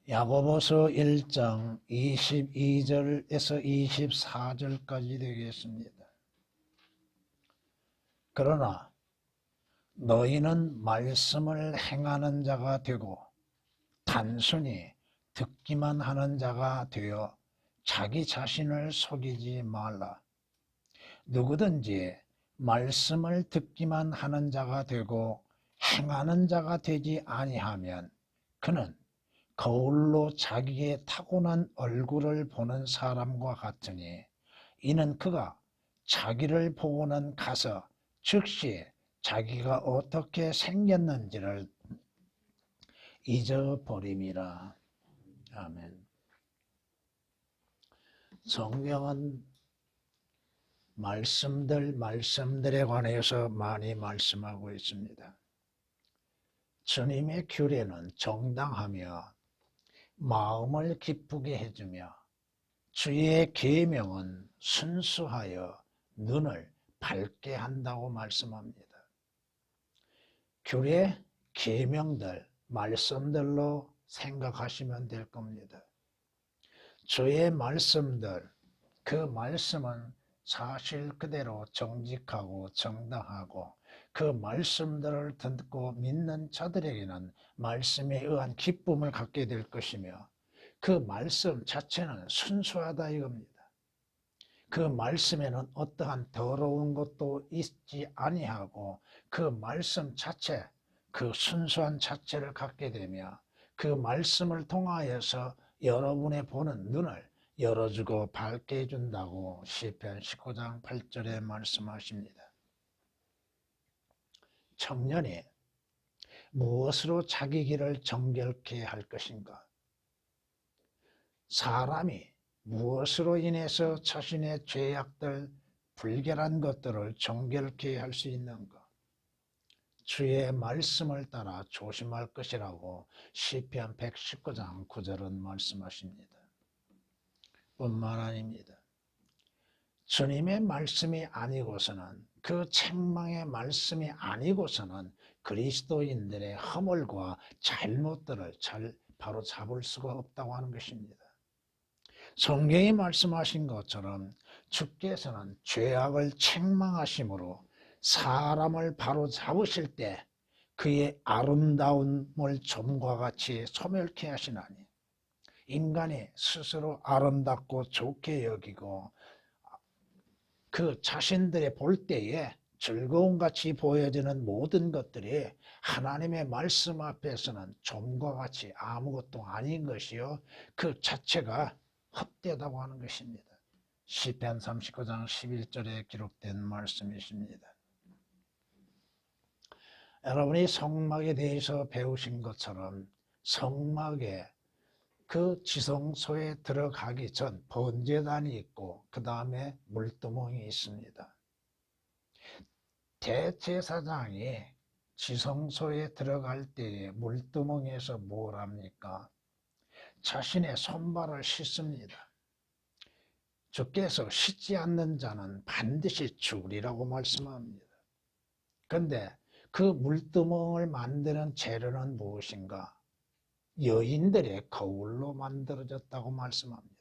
야고보서 1장 22절에서 24절까지 되겠습니다. 그러나 너희는 말씀을 행하는 자가 되고 단순히 듣기만 하는 자가 되어 자기 자신을 속이지 말라. 누구든지 말씀을 듣기만 하는 자가 되고 행하는 자가 되지 아니하면 그는 거울로 자기의 타고난 얼굴을 보는 사람과 같으니 이는 그가 자기를 보고는 가서 즉시 자기가 어떻게 생겼는지를 잊어버림이라. 아멘. 성경은 말씀들에 관해서 많이 말씀하고 있습니다. 주님의 규례는 정당하며 마음을 기쁘게 해주며 주의 계명은 순수하여 눈을 밝게 한다고 말씀합니다. 규례, 계명들, 말씀들로 생각하시면 될 겁니다. 주의 말씀들, 그 말씀은 사실 그대로 정직하고 정당하고 그 말씀들을 듣고 믿는 자들에게는 말씀에 의한 기쁨을 갖게 될 것이며 그 말씀 자체는 순수하다 이겁니다. 그 말씀에는 어떠한 더러운 것도 있지 아니하고 그 말씀 자체, 그 순수한 자체를 갖게 되며 그 말씀을 통하여서 여러분의 보는 눈을 열어주고 밝게 해준다고 시편 19장 8절에 말씀하십니다. 청년이 무엇으로 자기 길을 정결케 할 것인가? 사람이 무엇으로 인해서 자신의 죄악들, 불결한 것들을 정결케 할 수 있는가? 주의 말씀을 따라 조심할 것이라고 시편 119장 9절은 말씀하십니다. 뿐만 아닙니다. 주님의 말씀이 아니고서는 그 책망의 말씀이 아니고서는 그리스도인들의 허물과 잘못들을 바로 잡을 수가 없다고 하는 것입니다. 성경이 말씀하신 것처럼 주께서는 죄악을 책망하심으로 사람을 바로 잡으실 때 그의 아름다움을 좀과 같이 소멸케 하시나니 인간이 스스로 아름답고 좋게 여기고 그 자신들의 볼 때에 즐거움같이 보여지는 모든 것들이 하나님의 말씀 앞에서는 좀과 같이 아무것도 아닌 것이요 그 자체가 헛되다고 하는 것입니다. 시편 39장 11절에 기록된 말씀이십니다. 여러분이 성막에 대해서 배우신 것처럼 성막에 그 지성소에 들어가기 전 번제단이 있고 그 다음에 물두멍이 있습니다. 대제사장이 지성소에 들어갈 때에 물두멍에서 뭘 합니까? 자신의 손발을 씻습니다. 주께서 씻지 않는 자는 반드시 죽으리라고 말씀합니다. 그런데 그 물두멍을 만드는 재료는 무엇인가? 여인들의 거울로 만들어졌다고 말씀합니다.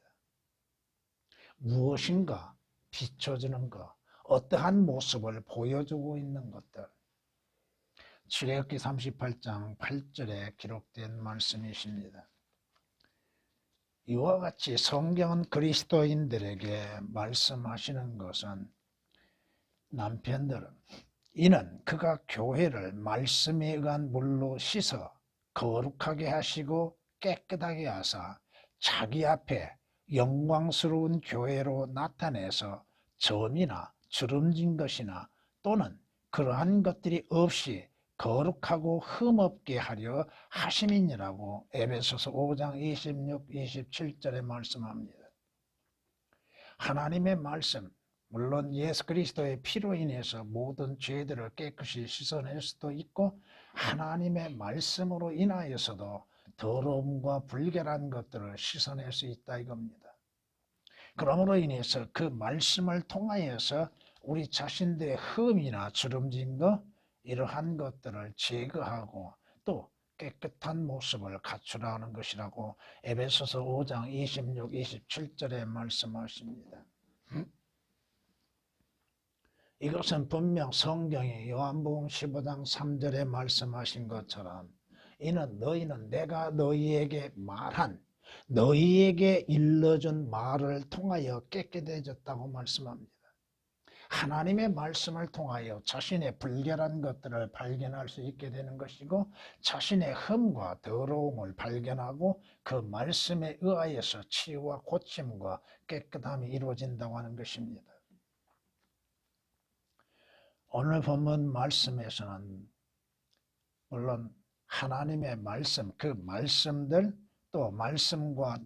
무엇인가 비춰주는 것, 어떠한 모습을 보여주고 있는 것들. 출애굽기 38장 8절에 기록된 말씀이십니다. 이와 같이 성경은 그리스도인들에게 말씀하시는 것은 남편들은 이는 그가 교회를 말씀에 의한 물로 씻어 거룩하게 하시고 깨끗하게 하사 자기 앞에 영광스러운 교회로 나타내서 점이나 주름진 것이나 또는 그러한 것들이 없이 거룩하고 흠없게 하려 하심이니라고 에베소서 5장 26, 27절에 말씀합니다. 하나님의 말씀, 물론 예수 그리스도의 피로 인해서 모든 죄들을 깨끗이 씻어낼 수도 있고 하나님의 말씀으로 인하여서도 더러움과 불결한 것들을 씻어낼 수 있다 이겁니다. 그러므로 인해서 그 말씀을 통하여서 우리 자신들의 흠이나 주름진 것 이러한 것들을 제거하고 또 깨끗한 모습을 갖추라는 것이라고 에베소서 5장 26, 27절에 말씀하십니다. 이것은 분명 성경의 요한복음 15장 3절에 말씀하신 것처럼 이는 너희는 내가 너희에게 말한 너희에게 일러준 말을 통하여 깨끗해졌다고 말씀합니다. 하나님의 말씀을 통하여 자신의 불결한 것들을 발견할 수 있게 되는 것이고 자신의 흠과 더러움을 발견하고 그 말씀에 의하여서 치유와 고침과 깨끗함이 이루어진다고 하는 것입니다. 오늘 본문 말씀에서는 물론 하나님의 말씀, 그 말씀들 또 말씀과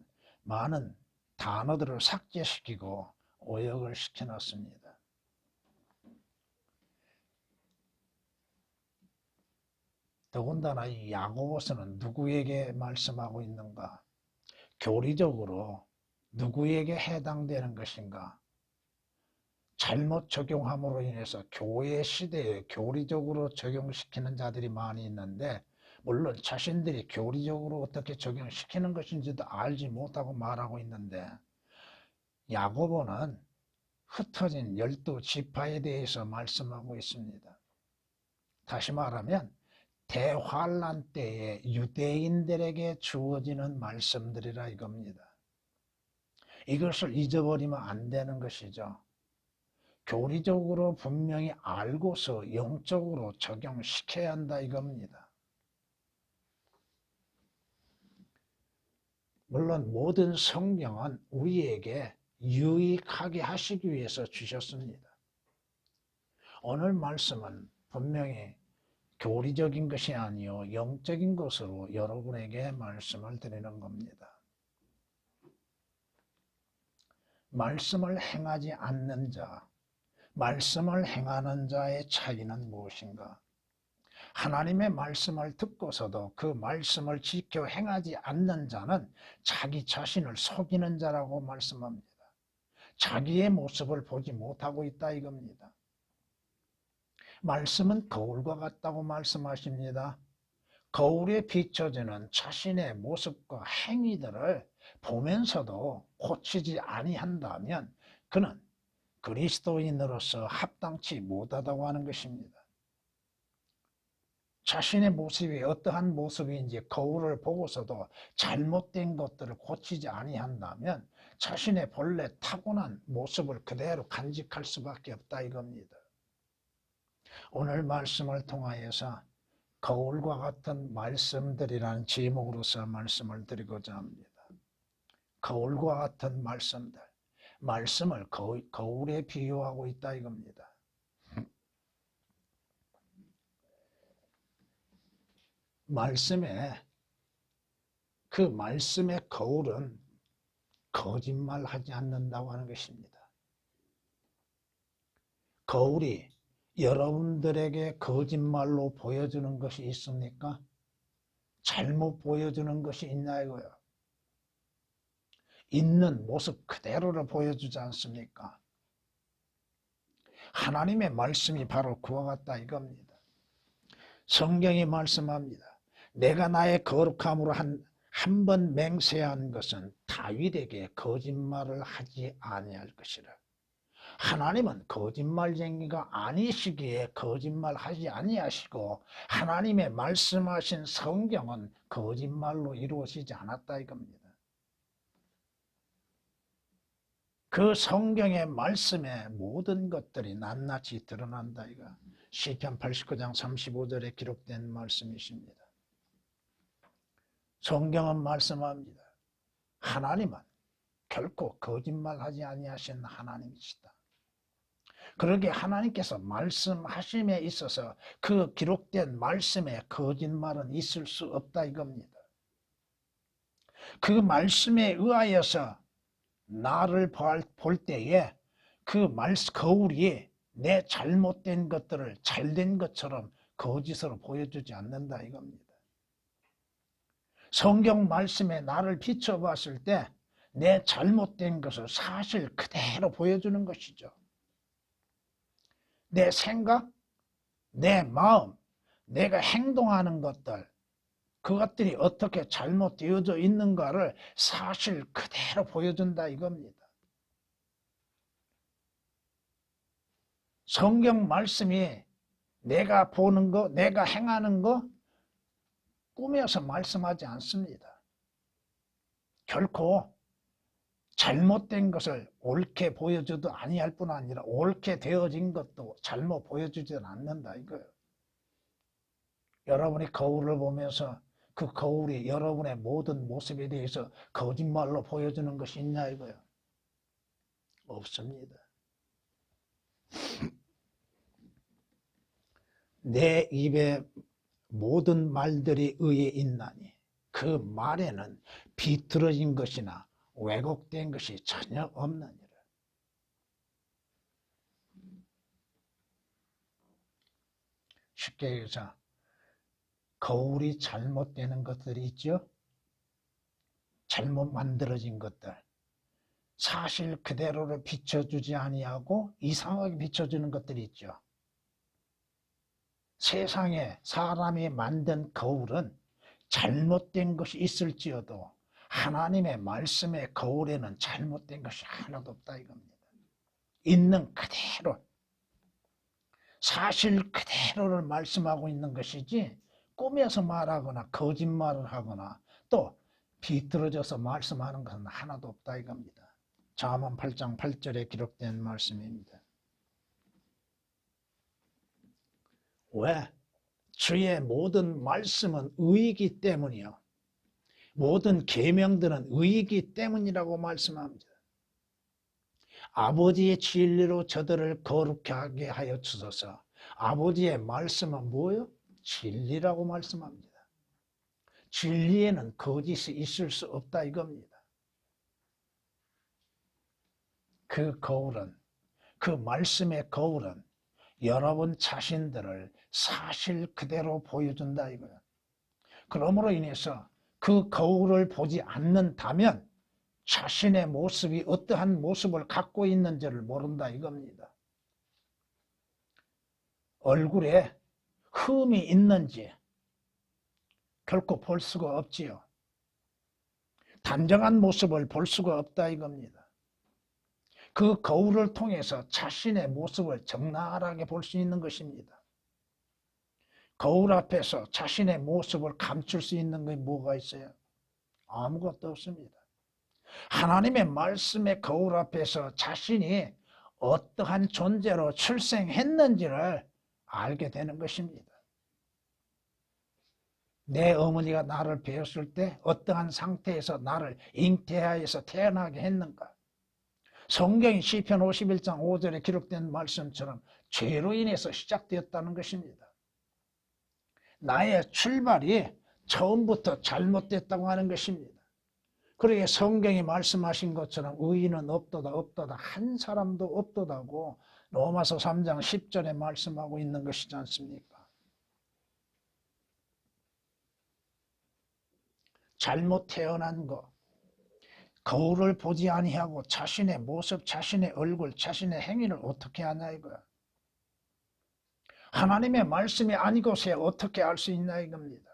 많은 단어들을 삭제시키고 오역을 시켜놨습니다. 더군다나 이 야고보서는 누구에게 말씀하고 있는가? 교리적으로 누구에게 해당되는 것인가? 잘못 적용함으로 인해서 교회 시대에 교리적으로 적용시키는 자들이 많이 있는데 물론 자신들이 교리적으로 어떻게 적용시키는 것인지도 알지 못하고 말하고 있는데 야고보는 흩어진 12지파에 대해서 말씀하고 있습니다. 다시 말하면 대환란 때에 유대인들에게 주어지는 말씀들이라 이겁니다. 이것을 잊어버리면 안 되는 것이죠. 교리적으로 분명히 알고서 영적으로 적용시켜야 한다 이겁니다. 물론 모든 성경은 우리에게 유익하게 하시기 위해서 주셨습니다. 오늘 말씀은 분명히 교리적인 것이 아니요 영적인 것으로 여러분에게 말씀을 드리는 겁니다. 말씀을 행하지 않는 자, 말씀을 행하는 자의 차이는 무엇인가? 하나님의 말씀을 듣고서도 그 말씀을 지켜 행하지 않는 자는 자기 자신을 속이는 자라고 말씀합니다. 자기의 모습을 보지 못하고 있다 이겁니다. 말씀은 거울과 같다고 말씀하십니다. 거울에 비춰지는 자신의 모습과 행위들을 보면서도 고치지 아니한다면 그는 그리스도인으로서 합당치 못하다고 하는 것입니다. 자신의 모습이 어떠한 모습인지 거울을 보고서도 잘못된 것들을 고치지 아니한다면 자신의 본래 타고난 모습을 그대로 간직할 수밖에 없다 이겁니다. 오늘 말씀을 통하여서 거울과 같은 말씀들이라는 제목으로서 말씀을 드리고자 합니다. 거울과 같은 말씀들, 말씀을 거울에 비유하고 있다 이겁니다. 그 말씀의 거울은 거짓말하지 않는다고 하는 것입니다. 거울이 여러분들에게 거짓말로 보여주는 것이 있습니까? 잘못 보여주는 것이 있나 이거요. 있는 모습 그대로를 보여주지 않습니까? 하나님의 말씀이 바로 그와 같다 이겁니다. 성경이 말씀합니다. 내가 나의 거룩함으로 한 번 맹세한 것은 다윗에게 거짓말을 하지 아니할 것이라. 하나님은 거짓말쟁이가 아니시기에 거짓말하지 아니하시고 하나님의 말씀하신 성경은 거짓말로 이루어지지 않았다 이겁니다. 그 성경의 말씀에 모든 것들이 낱낱이 드러난다 이거. 시편 89장 35절에 기록된 말씀이십니다. 성경은 말씀합니다. 하나님은 결코 거짓말하지 아니하신 하나님이시다. 그러기에 하나님께서 말씀하심에 있어서 그 기록된 말씀에 거짓말은 있을 수 없다 이겁니다. 그 말씀에 의하여서 나를 볼 때에 그 거울이 내 잘못된 것들을 잘된 것처럼 거짓으로 보여주지 않는다 이겁니다. 성경 말씀에 나를 비춰봤을 때 내 잘못된 것을 사실 그대로 보여주는 것이죠. 내 생각, 내 마음, 내가 행동하는 것들, 그것들이 어떻게 잘못되어져 있는가를 사실 그대로 보여준다 이겁니다. 성경 말씀이 내가 보는 거, 내가 행하는 거 꾸며서 말씀하지 않습니다. 결코 잘못된 것을 옳게 보여줘도 아니할 뿐 아니라 옳게 되어진 것도 잘못 보여주지는 않는다 이거예요. 여러분이 거울을 보면서 그 거울이 여러분의 모든 모습에 대해서 거짓말로 보여주는 것이 있냐 이거예요. 없습니다. 내 입에 모든 말들이 의에 있나니 그 말에는 비틀어진 것이나 왜곡된 것이 전혀 없느니라. 쉽게 얘기해서 거울이 잘못되는 것들이 있죠. 잘못 만들어진 것들. 사실 그대로를 비춰주지 아니하고 이상하게 비춰주는 것들이 있죠. 세상에 사람이 만든 거울은 잘못된 것이 있을지어도 하나님의 말씀의 거울에는 잘못된 것이 하나도 없다 이겁니다. 있는 그대로 사실 그대로를 말씀하고 있는 것이지 꾸며서 말하거나 거짓말을 하거나 또 비틀어져서 말씀하는 것은 하나도 없다 이겁니다. 잠언 8장 8절에 기록된 말씀입니다. 왜? 주의 모든 말씀은 의이기 때문이요. 모든 계명들은 의이기 때문이라고 말씀합니다. 아버지의 진리로 저들을 거룩하게 하여 주소서. 아버지의 말씀은 뭐예요? 진리라고 말씀합니다. 진리에는 거짓이 있을 수 없다 이겁니다. 그 거울은, 그 말씀의 거울은 여러분 자신들을 사실 그대로 보여준다 이거예요. 그러므로 인해서 그 거울을 보지 않는다면 자신의 모습이 어떠한 모습을 갖고 있는지를 모른다 이겁니다. 얼굴에 흠이 있는지 결코 볼 수가 없지요. 단정한 모습을 볼 수가 없다 이겁니다. 그 거울을 통해서 자신의 모습을 적나라하게 볼 수 있는 것입니다. 거울 앞에서 자신의 모습을 감출 수 있는 게 뭐가 있어요? 아무것도 없습니다. 하나님의 말씀의 거울 앞에서 자신이 어떠한 존재로 출생했는지를 알게 되는 것입니다. 내 어머니가 나를 배웠을 때 어떠한 상태에서 나를 잉태하여서 태어나게 했는가? 성경이 시편 51장 5절에 기록된 말씀처럼 죄로 인해서 시작되었다는 것입니다. 나의 출발이 처음부터 잘못됐다고 하는 것입니다. 그러게 성경이 말씀하신 것처럼 의인은 없도다 없도다 한 사람도 없도다고 로마서 3장 10절에 말씀하고 있는 것이지 않습니까? 잘못 태어난 것, 거울을 보지 아니하고 자신의 모습, 자신의 얼굴, 자신의 행위를 어떻게 하냐 이거야. 하나님의 말씀이 아니고서야 어떻게 알 수 있나 이겁니다.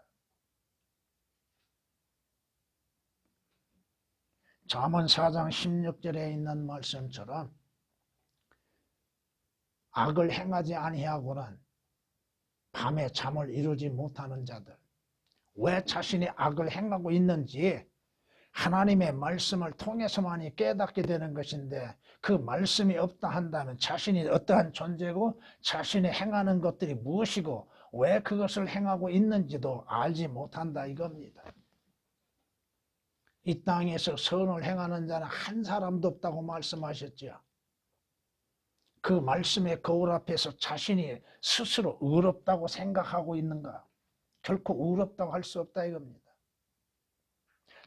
잠언 4장 16절에 있는 말씀처럼 악을 행하지 아니하고는 밤에 잠을 이루지 못하는 자들, 왜 자신이 악을 행하고 있는지 하나님의 말씀을 통해서만이 깨닫게 되는 것인데 그 말씀이 없다 한다면 자신이 어떠한 존재고 자신이 행하는 것들이 무엇이고 왜 그것을 행하고 있는지도 알지 못한다 이겁니다. 이 땅에서 선을 행하는 자는 한 사람도 없다고 말씀하셨죠. 그 말씀의 거울 앞에서 자신이 스스로 의롭다고 생각하고 있는가? 결코 의롭다고 할 수 없다 이겁니다.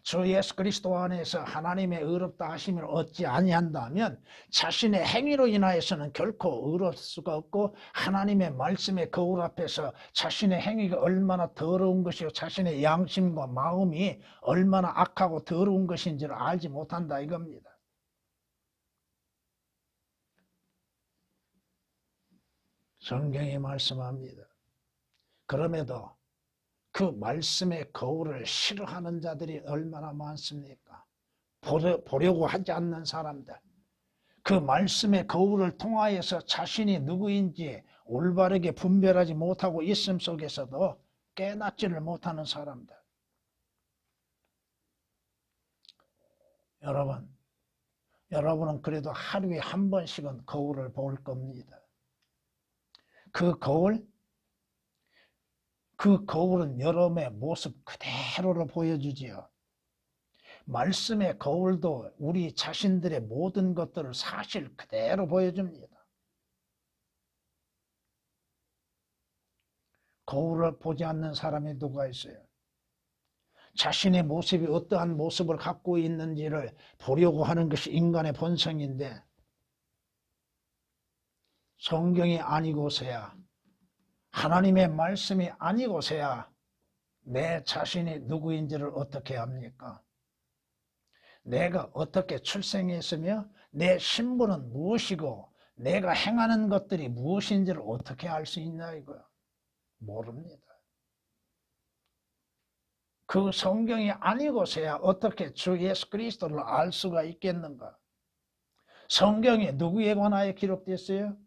주 예수 그리스도 안에서 하나님의 의롭다 하심을 얻지 아니한다면 자신의 행위로 인하여서는 결코 의로울 수가 없고 하나님의 말씀의 거울 앞에서 자신의 행위가 얼마나 더러운 것이고 자신의 양심과 마음이 얼마나 악하고 더러운 것인지를 알지 못한다 이겁니다. 성경이 말씀합니다. 그럼에도 그 말씀의 거울을 싫어하는 자들이 얼마나 많습니까? 보려고 하지 않는 사람들. 그 말씀의 거울을 통하여서 자신이 누구인지 올바르게 분별하지 못하고 있음 속에서도 깨닫지를 못하는 사람들. 여러분은 그래도 하루에 한 번씩은 거울을 볼 겁니다. 그 거울은 여러분의 모습 그대로를 보여주지요. 말씀의 거울도 우리 자신들의 모든 것들을 사실 그대로 보여줍니다. 거울을 보지 않는 사람이 누가 있어요? 자신의 모습이 어떠한 모습을 갖고 있는지를 보려고 하는 것이 인간의 본성인데 성경이 아니고서야 하나님의 말씀이 아니고서야 내 자신이 누구인지를 어떻게 합니까? 내가 어떻게 출생했으며 내 신분은 무엇이고 내가 행하는 것들이 무엇인지를 어떻게 알 수 있냐 이거야. 모릅니다. 그 성경이 아니고서야 어떻게 주 예수 그리스도를 알 수가 있겠는가? 성경에 누구에 관하여 기록됐어요?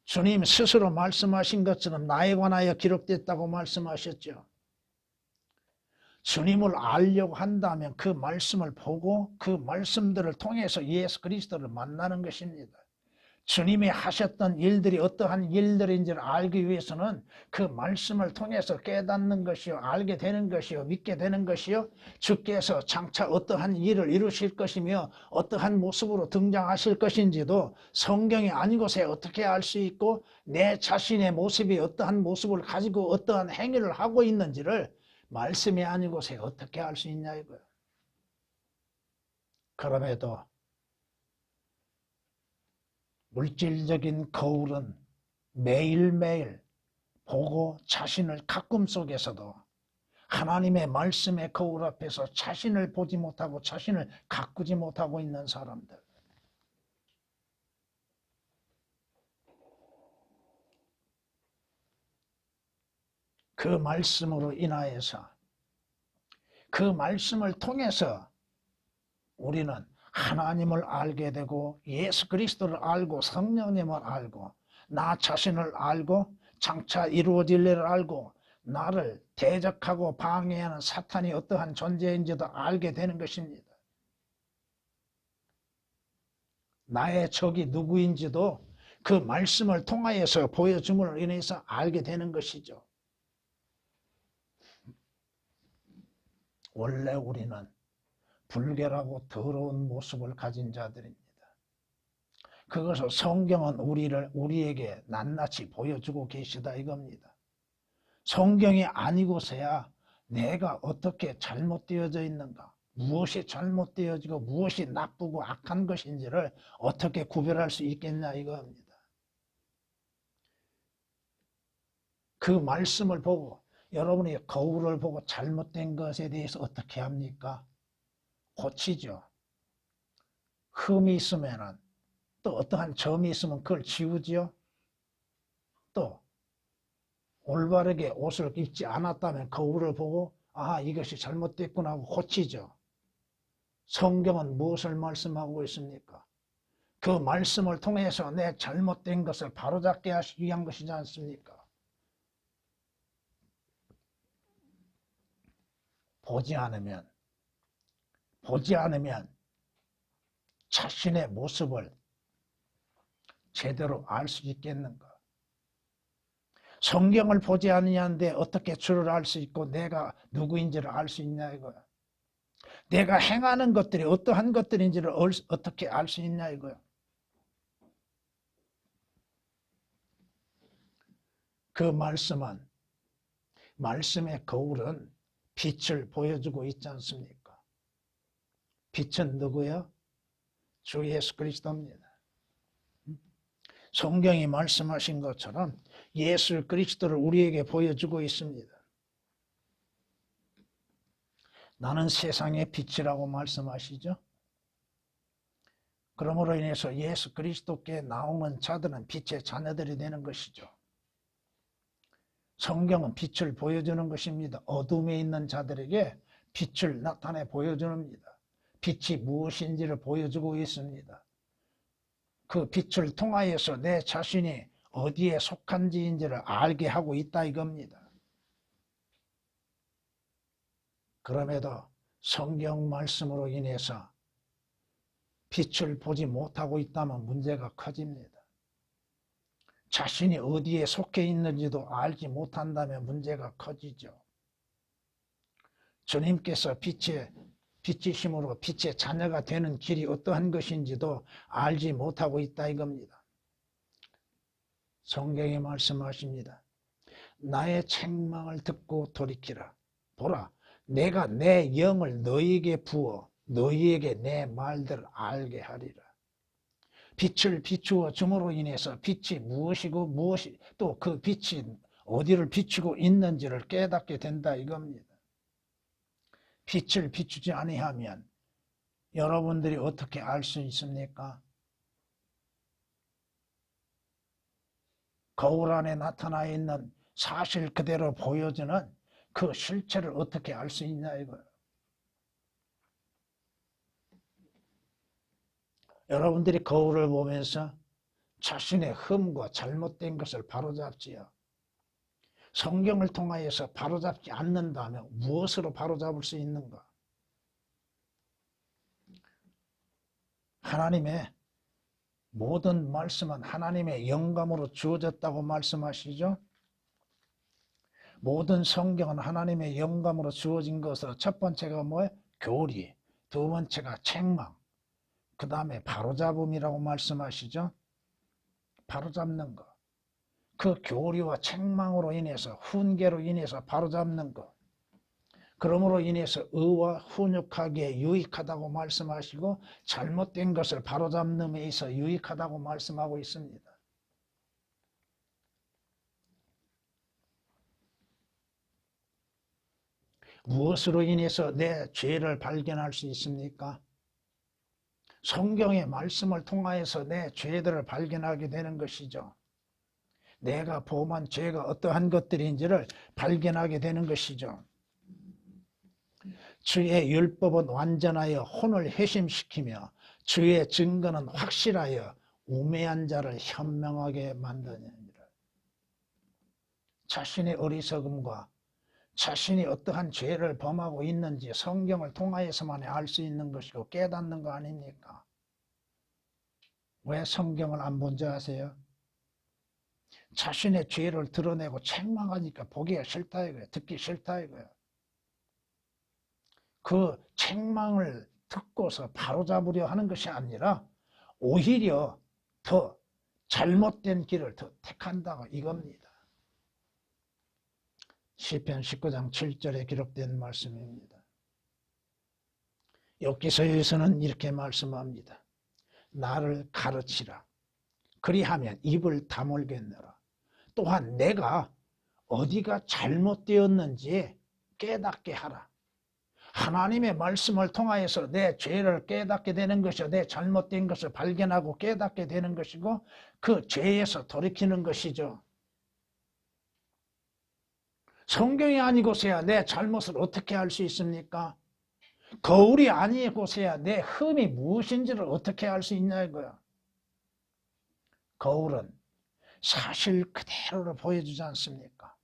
주님 스스로 말씀하신 것처럼 나에 관하여 기록됐다고 말씀하셨죠. 주님을 알려고 한다면 그 말씀을 보고 그 말씀들을 통해서 예수 그리스도를 만나는 것입니다. 주님이 하셨던 일들이 어떠한 일들인지를 알기 위해서는 그 말씀을 통해서 깨닫는 것이요, 알게 되는 것이요, 믿게 되는 것이요, 주께서 장차 어떠한 일을 이루실 것이며 어떠한 모습으로 등장하실 것인지도 성경이 아니고서 어떻게 알 수 있고 내 자신의 모습이 어떠한 모습을 가지고 어떠한 행위를 하고 있는지를 말씀이 아니고서 어떻게 알 수 있냐 이거예요. 그럼에도 물질적인 거울은 매일매일 보고 자신을 가끔 속에서도 하나님의 말씀의 거울 앞에서 자신을 보지 못하고 자신을 가꾸지 못하고 있는 사람들. 그 말씀으로 인하여서 그 말씀을 통해서 우리는 하나님을 알게 되고 예수 그리스도를 알고 성령님을 알고 나 자신을 알고 장차 이루어질 일을 알고 나를 대적하고 방해하는 사탄이 어떠한 존재인지도 알게 되는 것입니다. 나의 적이 누구인지도 그 말씀을 통하여서 보여줌으로 인해서 알게 되는 것이죠. 원래 우리는 불결하고 더러운 모습을 가진 자들입니다. 그것을 성경은 우리에게 낱낱이 보여주고 계시다 이겁니다. 성경이 아니고서야 내가 어떻게 잘못되어져 있는가, 무엇이 잘못되어지고 무엇이 나쁘고 악한 것인지를 어떻게 구별할 수 있겠냐 이겁니다. 그 말씀을 보고 여러분이 거울을 보고 잘못된 것에 대해서 어떻게 합니까? 고치죠. 흠이 있으면 또 어떠한 점이 있으면 그걸 지우지요. 또 올바르게 옷을 입지 않았다면 거울을 보고 아 이것이 잘못됐구나 하고 고치죠. 성경은 무엇을 말씀하고 있습니까? 그 말씀을 통해서 내 잘못된 것을 바로잡게 하시기 위한 것이지 않습니까? 보지 않으면 자신의 모습을 제대로 알 수 있겠는가? 성경을 보지 않느냐는데 어떻게 주를 알 수 있고 내가 누구인지를 알 수 있냐 이거야. 내가 행하는 것들이 어떠한 것들인지를 어떻게 알 수 있냐 이거야. 그 말씀의 거울은 빛을 보여주고 있지 않습니까? 빛은 누구야? 주 예수 그리스도입니다. 성경이 말씀하신 것처럼 예수 그리스도를 우리에게 보여주고 있습니다. 나는 세상의 빛이라고 말씀하시죠. 그러므로 인해서 예수 그리스도께 나오는 자들은 빛의 자녀들이 되는 것이죠. 성경은 빛을 보여주는 것입니다. 어둠에 있는 자들에게 빛을 나타내 보여줍니다. 빛이 무엇인지를 보여주고 있습니다. 그 빛을 통하여서 내 자신이 어디에 속한지인지를 알게 하고 있다 이겁니다. 그럼에도 성경 말씀으로 인해서 빛을 보지 못하고 있다면 문제가 커집니다. 자신이 어디에 속해 있는지도 알지 못한다면 문제가 커지죠. 주님께서 빛이심으로 빛의 자녀가 되는 길이 어떠한 것인지도 알지 못하고 있다 이겁니다. 성경에 말씀하십니다. 나의 책망을 듣고 돌이키라. 보라, 내가 내 영을 너희에게 부어 너희에게 내 말들을 알게 하리라. 빛을 비추어 줌으로 인해서 빛이 무엇이고 무엇이 또 그 빛이 어디를 비추고 있는지를 깨닫게 된다 이겁니다. 빛을 비추지 아니하면 여러분들이 어떻게 알 수 있습니까? 거울 안에 나타나 있는 사실 그대로 보여주는 그 실체를 어떻게 알 수 있냐 이거예요. 여러분들이 거울을 보면서 자신의 흠과 잘못된 것을 바로잡지요. 성경을 통하여서 바로잡지 않는다면 무엇으로 바로잡을 수 있는가? 하나님의 모든 말씀은 하나님의 영감으로 주어졌다고 말씀하시죠. 모든 성경은 하나님의 영감으로 주어진 것으로 첫 번째가 뭐예요? 교리, 두 번째가 책망, 그 다음에 바로잡음이라고 말씀하시죠. 바로잡는 것. 그 교리와 책망으로 인해서 훈계로 인해서 바로잡는 것. 그러므로 인해서 의와 훈육하기에 유익하다고 말씀하시고 잘못된 것을 바로잡는 데 있어 유익하다고 말씀하고 있습니다. 무엇으로 인해서 내 죄를 발견할 수 있습니까? 성경의 말씀을 통하여서 내 죄들을 발견하게 되는 것이죠. 내가 범한 죄가 어떠한 것들인지를 발견하게 되는 것이죠. 주의 율법은 완전하여 혼을 회심시키며 주의 증거는 확실하여 우매한 자를 현명하게 만드느니라. 자신의 어리석음과 자신이 어떠한 죄를 범하고 있는지 성경을 통하여서만 알 수 있는 것이고 깨닫는 거 아닙니까? 왜 성경을 안 본 줄 아세요? 자신의 죄를 드러내고 책망하니까 보기가 싫다 이거예요. 듣기 싫다 이거예요. 그 책망을 듣고서 바로잡으려 하는 것이 아니라 오히려 더 잘못된 길을 더 택한다고 이겁니다. 시편 19장 7절에 기록된 말씀입니다. 욥기서에서는 이렇게 말씀합니다. 나를 가르치라. 그리하면 입을 다물겠노라. 또한 내가 어디가 잘못되었는지 깨닫게 하라. 하나님의 말씀을 통하여서 내 죄를 깨닫게 되는 것이요, 내 잘못된 것을 발견하고 깨닫게 되는 것이고 그 죄에서 돌이키는 것이죠. 성경이 아니고서야 내 잘못을 어떻게 알 수 있습니까? 거울이 아니고서야 내 흠이 무엇인지를 어떻게 알 수 있냐 이거야. 거울은 사실 그대로를 보여주지 않습니까?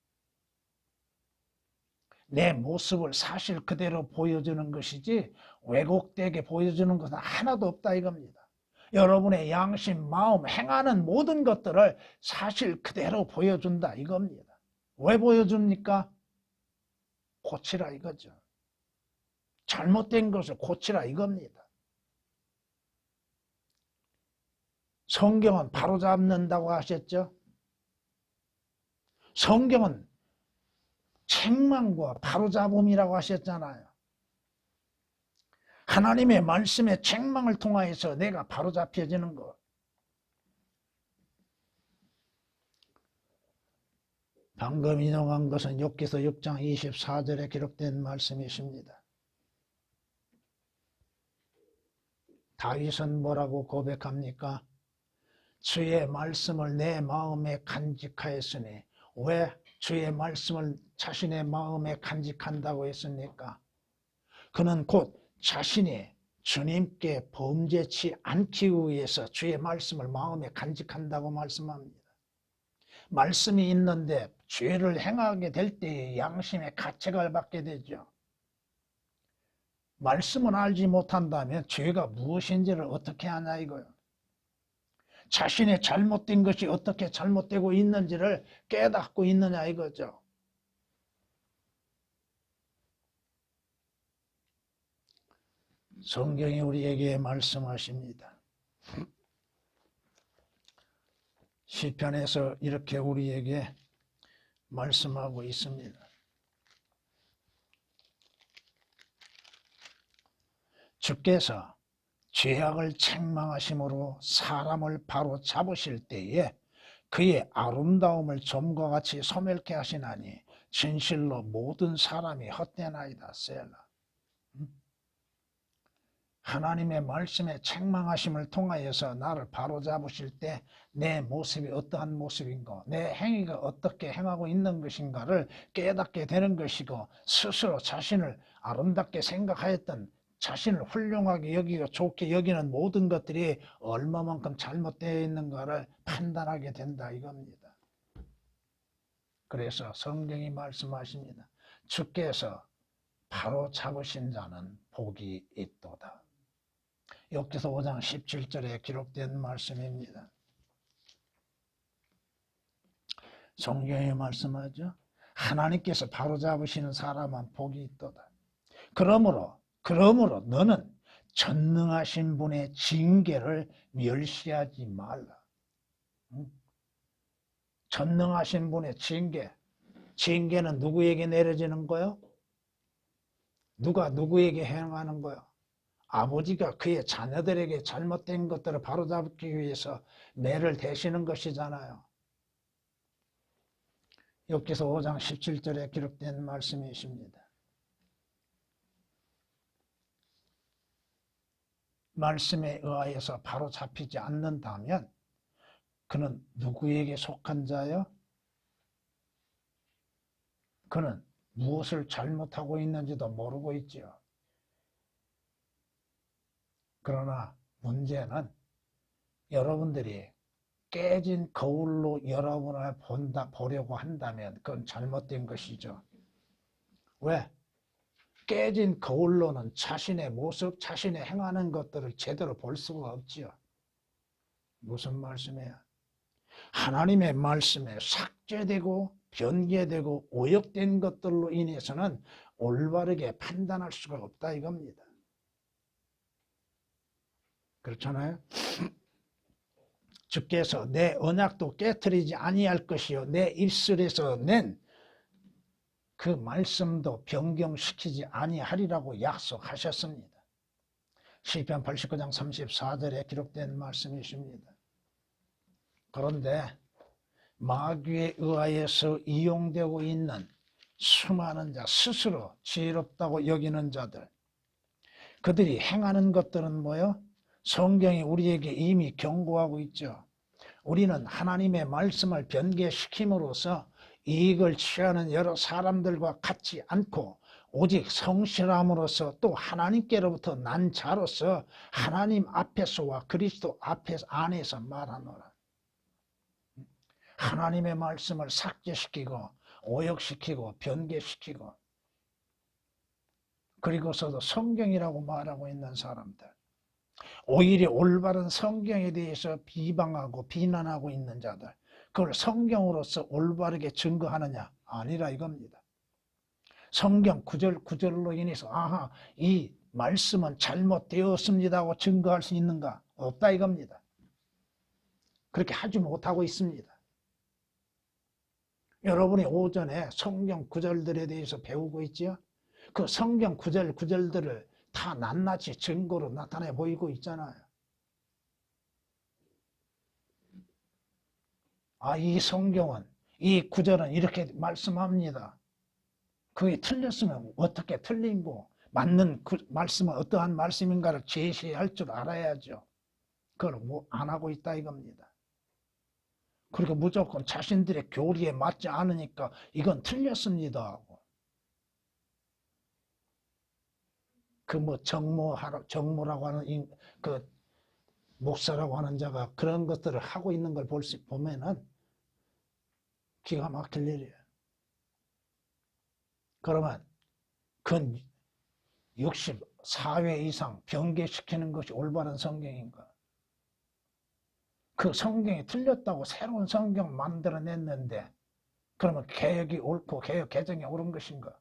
내 모습을 사실 그대로 보여주는 것이지 왜곡되게 보여주는 것은 하나도 없다 이겁니다. 여러분의 양심, 마음, 행하는 모든 것들을 사실 그대로 보여준다 이겁니다. 왜 보여줍니까? 고치라 이거죠. 잘못된 것을 고치라 이겁니다. 성경은 바로잡는다고 하셨죠? 성경은 책망과 바로잡음이라고 하셨잖아요. 하나님의 말씀의 책망을 통하여서 내가 바로잡혀지는 것. 방금 인용한 것은 욥기서 6장 24절에 기록된 말씀이십니다. 다윗은 뭐라고 고백합니까? 주의 말씀을 내 마음에 간직하였으니 왜 주의 말씀을 자신의 마음에 간직한다고 했습니까? 그는 곧 자신이 주님께 범죄치 않기 위해서 주의 말씀을 마음에 간직한다고 말씀합니다. 말씀이 있는데 죄를 행하게 될 때에 양심의 가책을 받게 되죠. 말씀을 알지 못한다면 죄가 무엇인지를 어떻게 하냐 이거요. 자신의 잘못된 것이 어떻게 잘못되고 있는지를 깨닫고 있느냐 이거죠. 성경이 우리에게 말씀하십니다. 시편에서 이렇게 우리에게 말씀하고 있습니다. 주께서 죄악을 책망하심으로 사람을 바로 잡으실 때에 그의 아름다움을 점과 같이 소멸케 하시나니 진실로 모든 사람이 헛되나이다. 셀라. 하나님의 말씀에 책망하심을 통하여서 나를 바로잡으실 때 내 모습이 어떠한 모습인가, 내 행위가 어떻게 행하고 있는 것인가를 깨닫게 되는 것이고, 스스로 자신을 아름답게 생각하였던, 자신을 훌륭하게 여기고 좋게 여기는 모든 것들이 얼마만큼 잘못되어 있는가를 판단하게 된다 이겁니다. 그래서 성경이 말씀하십니다. 주께서 바로잡으신 자는 복이 있도다. 욥기서 5장 17절에 기록된 말씀입니다. 성경에 말씀하죠. 하나님께서 바로잡으시는 사람은 복이 있도다. 그러므로 너는 전능하신 분의 징계를 멸시하지 말라. 전능하신 분의 징계는 누구에게 내려지는 거요? 누가 누구에게 행하는 거요? 아버지가 그의 자녀들에게 잘못된 것들을 바로잡기 위해서 매를 대시는 것이잖아요. 욥기서 5장 17절에 기록된 말씀이십니다. 말씀에 의하여서 바로잡히지 않는다면 그는 누구에게 속한 자요? 그는 무엇을 잘못하고 있는지도 모르고 있지요. 그러나 문제는 여러분들이 깨진 거울로 여러분을 보려고 한다면 그건 잘못된 것이죠. 왜? 깨진 거울로는 자신의 모습, 자신의 행하는 것들을 제대로 볼 수가 없지요. 무슨 말씀이에요? 하나님의 말씀에 삭제되고 변개되고 오역된 것들로 인해서는 올바르게 판단할 수가 없다 이겁니다. 그렇잖아요? 주께서 내 언약도 깨트리지 아니할 것이요 내 입술에서 낸 그 말씀도 변경시키지 아니하리라고 약속하셨습니다. 시편 89장 34절에 기록된 말씀이십니다. 그런데 마귀에 의하여서 이용되고 있는 수많은 자, 스스로 지혜롭다고 여기는 자들, 그들이 행하는 것들은 뭐요? 성경이 우리에게 이미 경고하고 있죠. 우리는 하나님의 말씀을 변개시킴으로써 이익을 취하는 여러 사람들과 같지 않고 오직 성실함으로써 또 하나님께로부터 난 자로서 하나님 앞에서와 그리스도 안에서 말하노라. 하나님의 말씀을 삭제시키고 오역시키고 변개시키고 그리고서도 성경이라고 말하고 있는 사람들, 오히려 올바른 성경에 대해서 비방하고 비난하고 있는 자들, 그걸 성경으로서 올바르게 증거하느냐? 아니라 이겁니다. 성경 구절로 인해서 아하 이 말씀은 잘못되었습니다고 증거할 수 있는가? 없다 이겁니다. 그렇게 하지 못하고 있습니다. 여러분이 오전에 성경 구절들에 대해서 배우고 있지요? 그 성경 구절들을 다 낱낱이 증거로 나타내 보이고 있잖아요. 이 성경은, 이 구절은 이렇게 말씀합니다. 그게 틀렸으면 어떻게 틀린고 맞는 그 말씀은 어떠한 말씀인가를 제시할 줄 알아야죠. 그걸 안 하고 있다 이겁니다. 그러니까 무조건 자신들의 교리에 맞지 않으니까 이건 틀렸습니다. 그 뭐 정모라고 하는 그 목사라고 하는 자가 그런 것들을 하고 있는 걸 보면은 기가 막힐 일이에요. 그러면 그 64회 이상 변개시키는 것이 올바른 성경인가? 그 성경이 틀렸다고 새로운 성경 만들어냈는데 그러면 개혁이 옳고 개혁 개정이 옳은 것인가?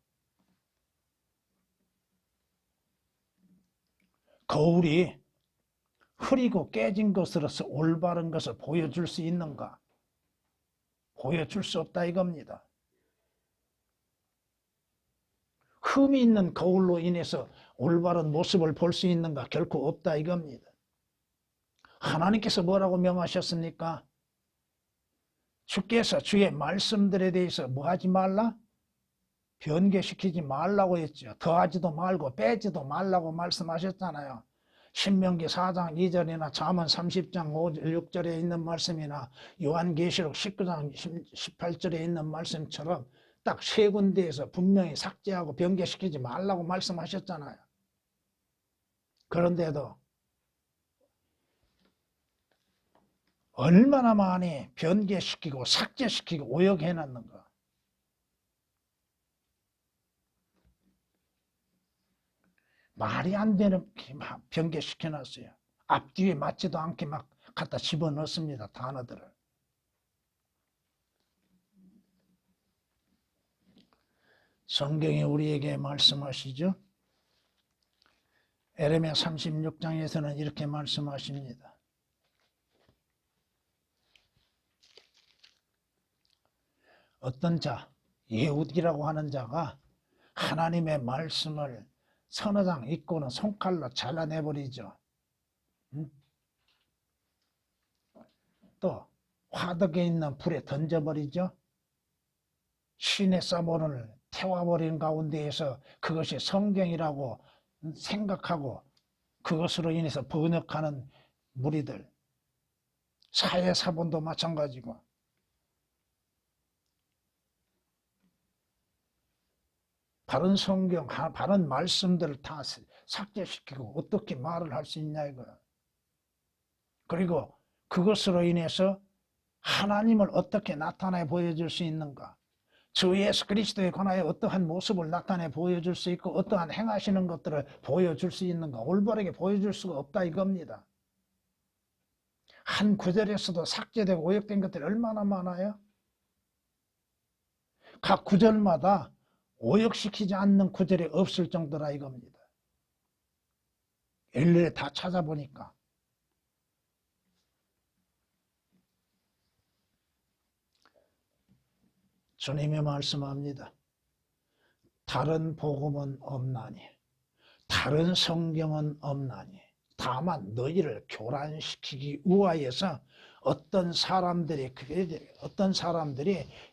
거울이 흐리고 깨진 것으로서 올바른 것을 보여줄 수 있는가? 보여줄 수 없다 이겁니다. 흠이 있는 거울로 인해서 올바른 모습을 볼 수 있는가? 결코 없다 이겁니다. 하나님께서 뭐라고 명하셨습니까? 주께서 주의 말씀들에 대해서 뭐 하지 말라? 변개시키지 말라고 했죠. 더하지도 말고 빼지도 말라고 말씀하셨잖아요. 신명기 4장 2절이나 잠언 30장 5, 6절에 있는 말씀이나 요한계시록 19장 18절에 있는 말씀처럼 딱 세 군데에서 분명히 삭제하고 변개시키지 말라고 말씀하셨잖아요. 그런데도 얼마나 많이 변개시키고 삭제시키고 오역해놨는가. 말이 안 되는 막 변개시켜놨어요. 앞뒤에 맞지도 않게 막 갖다 집어넣습니다. 단어들을. 성경이 우리에게 말씀하시죠. 에레미야 36장에서는 이렇게 말씀하십니다. 어떤 자, 예후디라고 하는 자가 하나님의 말씀을 서너 장 읽고는 손칼로 잘라내버리죠. 또 화덕에 있는 불에 던져버리죠. 신의 사본을 태워버리는 가운데에서 그것이 성경이라고 생각하고 그것으로 인해서 번역하는 무리들, 사회사본도 마찬가지고 바른 성경, 바른 말씀들을 다 삭제시키고 어떻게 말을 할 수 있냐 이거야. 그리고 그것으로 인해서 하나님을 어떻게 나타내 보여줄 수 있는가? 주 예수 그리스도에 관하여 어떠한 모습을 나타내 보여줄 수 있고 어떠한 행하시는 것들을 보여줄 수 있는가? 올바르게 보여줄 수가 없다 이겁니다. 한 구절에서도 삭제되고 오역된 것들이 얼마나 많아요? 각 구절마다 오역시키지 않는 구절이 없을 정도라 이겁니다. 일일이 다 찾아보니까. 주님이 말씀합니다. 다른 복음은 없나니 다른 성경은 없나니 다만 너희를 교란시키기 위하여서 어떤 사람들이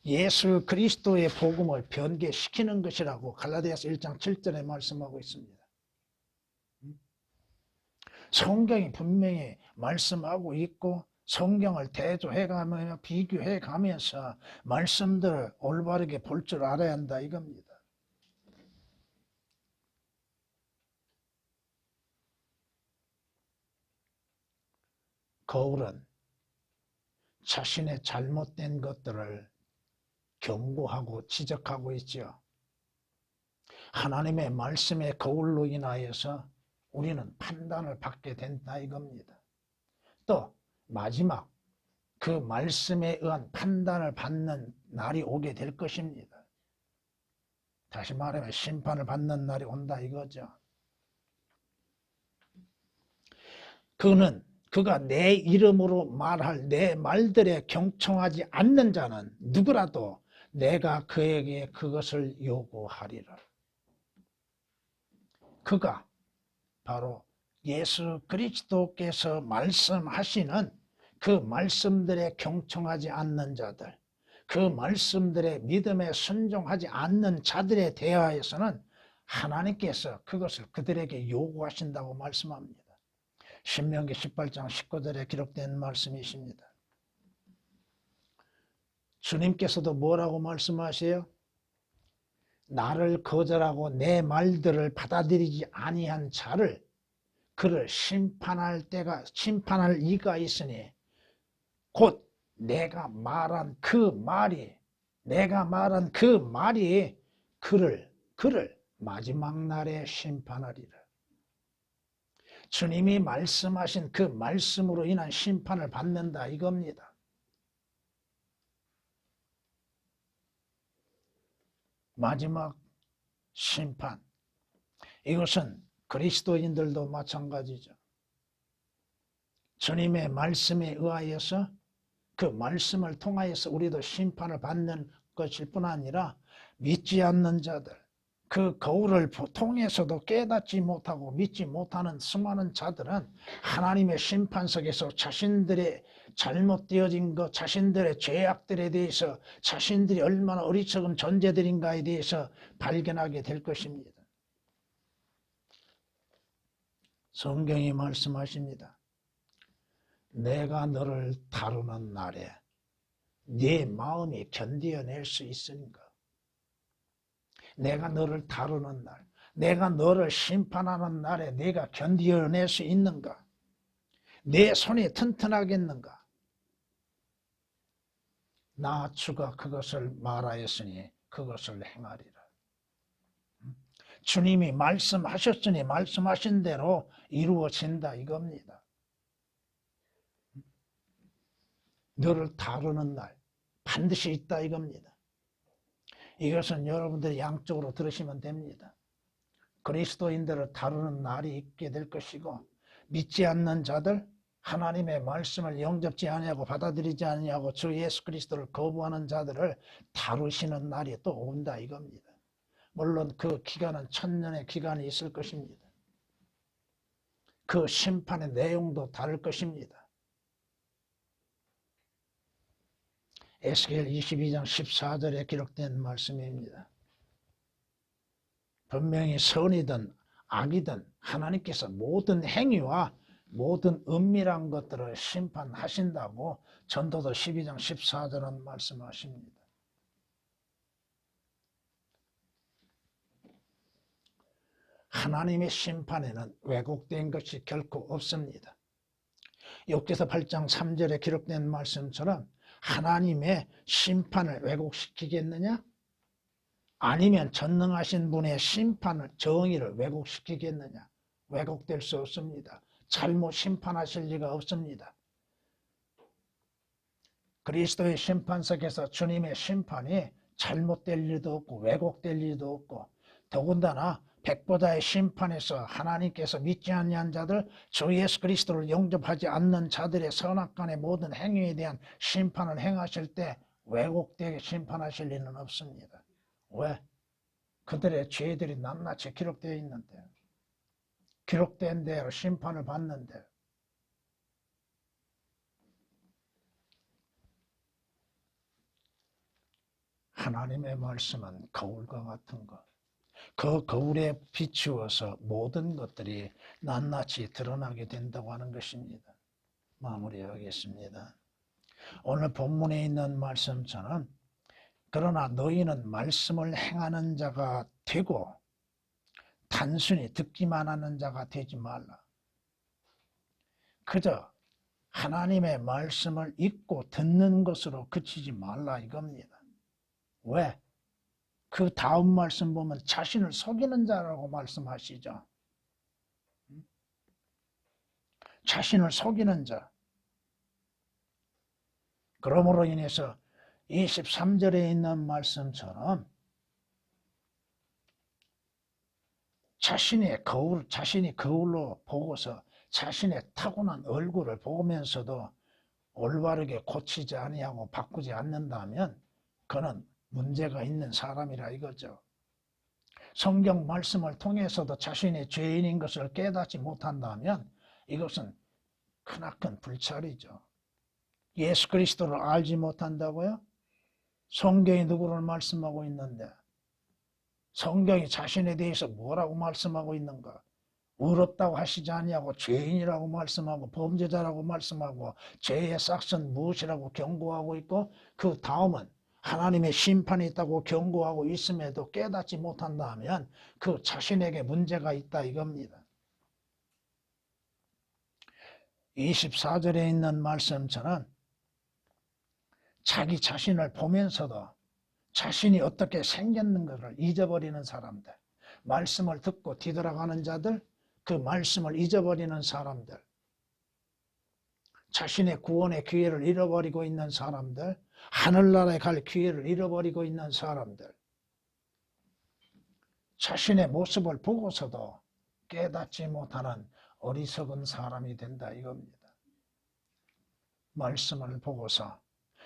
예수 그리스도의 복음을 변개시키는 것이라고 갈라디아서 1장 7절에 말씀하고 있습니다. 성경이 분명히 말씀하고 있고 성경을 대조해가며 비교해가면서 말씀들을 올바르게 볼 줄 알아야 한다 이겁니다. 거울은 자신의 잘못된 것들을 경고하고 지적하고 있죠. 하나님의 말씀의 거울로 인하여서 우리는 판단을 받게 된다 이겁니다. 또 마지막 그 말씀에 의한 판단을 받는 날이 오게 될 것입니다. 다시 말하면 심판을 받는 날이 온다 이거죠. 그가 내 이름으로 말할 내 말들에 경청하지 않는 자는 누구라도 내가 그에게 그것을 요구하리라. 그가 바로 예수 그리스도께서 말씀하시는 그 말씀들에 경청하지 않는 자들, 그 말씀들의 믿음에 순종하지 않는 자들에 대하여서는 하나님께서 그것을 그들에게 요구하신다고 말씀합니다. 신명기 18장 19절에 기록된 말씀이십니다. 주님께서도 뭐라고 말씀하세요? 나를 거절하고 내 말들을 받아들이지 아니한 자를 그를 심판할 이가 있으니 곧 내가 말한 그 말이 그를 마지막 날에 심판하리라. 주님이 말씀하신 그 말씀으로 인한 심판을 받는다 이겁니다. 마지막 심판. 이것은 그리스도인들도 마찬가지죠. 주님의 말씀에 의하여서 그 말씀을 통하여서 우리도 심판을 받는 것일 뿐 아니라 믿지 않는 자들, 그 거울을 통해서도 깨닫지 못하고 믿지 못하는 수많은 자들은 하나님의 심판석에서 자신들의 잘못되어진 것, 자신들의 죄악들에 대해서 자신들이 얼마나 어리석은 존재들인가에 대해서 발견하게 될 것입니다. 성경이 말씀하십니다. 내가 너를 다루는 날에 네 마음이 견디어낼 수 있으니까. 내가 너를 다루는 날, 내가 너를 심판하는 날에 내가 견디어낼 수 있는가? 내 손이 튼튼하겠는가? 나 주가 그것을 말하였으니 그것을 행하리라. 주님이 말씀하셨으니 말씀하신 대로 이루어진다 이겁니다. 너를 다루는 날 반드시 있다 이겁니다. 이것은 여러분들이 양쪽으로 들으시면 됩니다. 그리스도인들을 다루는 날이 있게 될 것이고 믿지 않는 자들, 하나님의 말씀을 영접지 아니하고 받아들이지 아니하고 주 예수 그리스도를 거부하는 자들을 다루시는 날이 또 온다 이겁니다. 물론 그 기간은 천년의 기간이 있을 것입니다. 그 심판의 내용도 다를 것입니다. 에스겔 22장 14절에 기록된 말씀입니다. 분명히 선이든 악이든 하나님께서 모든 행위와 모든 은밀한 것들을 심판하신다고 전도서 12장 14절은 말씀하십니다. 하나님의 심판에는 왜곡된 것이 결코 없습니다. 욥기서 8장 3절에 기록된 말씀처럼 하나님의 심판을 왜곡시키겠느냐? 아니면 전능하신 분의 심판을, 정의를 왜곡시키겠느냐? 왜곡될 수 없습니다. 잘못 심판하실 리가 없습니다. 그리스도의 심판석에서 주님의 심판이 잘못될 일도 없고 왜곡될 일도 없고 더군다나 백보자의 심판에서 하나님께서 믿지 아니한 자들, 주 예수 그리스도를 영접하지 않는 자들의 선악간의 모든 행위에 대한 심판을 행하실 때 왜곡되게 심판하실 리는 없습니다. 왜? 그들의 죄들이 낱낱이 기록되어 있는데, 기록된 대로 심판을 받는데, 하나님의 말씀은 거울과 같은 것, 그 거울에 비추어서 모든 것들이 낱낱이 드러나게 된다고 하는 것입니다. 마무리하겠습니다. 오늘 본문에 있는 말씀처럼 그러나 너희는 말씀을 행하는 자가 되고 단순히 듣기만 하는 자가 되지 말라. 그저 하나님의 말씀을 읽고 듣는 것으로 그치지 말라 이겁니다. 왜? 그 다음 말씀 보면 자신을 속이는 자라고 말씀하시죠. 자신을 속이는 자. 그러므로 인해서 23절에 있는 말씀처럼 자신이 거울로 보고서 자신의 타고난 얼굴을 보면서도 올바르게 고치지 아니하고 바꾸지 않는다면 그는 문제가 있는 사람이라 이거죠. 성경 말씀을 통해서도 자신이 죄인인 것을 깨닫지 못한다면 이것은 크나큰 불찰이죠. 예수 그리스도를 알지 못한다고요? 성경이 누구를 말씀하고 있는데 성경이 자신에 대해서 뭐라고 말씀하고 있는가? 의롭다고 하시지 아니하고 죄인이라고 말씀하고 범죄자라고 말씀하고 죄의 싹은 무엇이라고 경고하고 있고 그 다음은 하나님의 심판이 있다고 경고하고 있음에도 깨닫지 못한다 하면 그 자신에게 문제가 있다 이겁니다. 24절에 있는 말씀처럼 자기 자신을 보면서도 자신이 어떻게 생겼는 것을 잊어버리는 사람들, 말씀을 듣고 뒤돌아가는 자들, 그 말씀을 잊어버리는 사람들, 자신의 구원의 기회를 잃어버리고 있는 사람들, 하늘나라에 갈 기회를 잃어버리고 있는 사람들, 자신의 모습을 보고서도 깨닫지 못하는 어리석은 사람이 된다 이겁니다. 말씀을 보고서,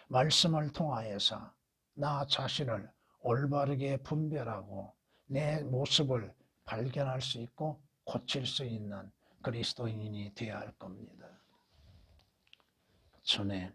말씀을 통하여서 나 자신을 올바르게 분별하고 내 모습을 발견할 수 있고 고칠 수 있는 그리스도인이 되어야 할 겁니다. 주님,